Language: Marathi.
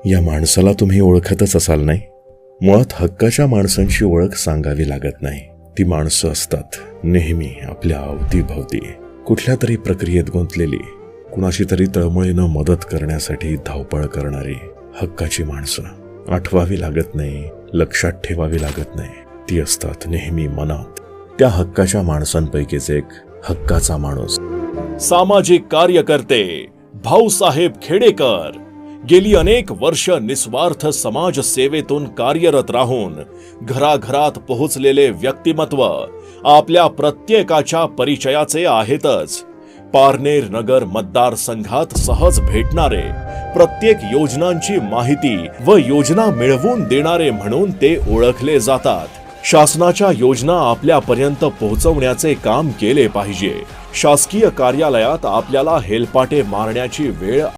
या माणसाला तुम्ही ओळखतच असाल नाही? मुळात हक्काच्या माणसांची ओळख सांगावी लागत नाही. ती माणसं असतात नेहमी आपल्या अवतीभवती कुठल्या तरी प्रक्रियेत गुंतलेली, कुणाशी तरी तळमळीनं मदत करण्यासाठी धावपळ करणारी हक्काची माणसं. आठवावी लागत नाही, लक्षात ठेवावी लागत नाही, ती असतात नेहमी मनात. त्या हक्काच्या माणसांपैकीच एक हक्काचा माणूस. सामाजिक कार्यकर्ते भाऊसाहेब खेडेकर गेली अनेक वर्ष निस्वार्थ समाज सेवेतून कार्यरत राहून घराघरात पोहोचलेले व्यक्तिमत्व आपल्या प्रत्येकाच्या परिचयाचे आहेतच. पारनेर नगर मतदारसंघात सहज भेटणारे, प्रत्येक योजनांची माहिती व योजना मिळवून देणारे म्हणून ते ओळखले जातात. शासनाच्या योजना आपल्यापर्यंत पोहोचवण्याचे काम केले पाहिजे. शासकीय कार्यालयात आपल्याला हेलपाटे मारण्याची वेळ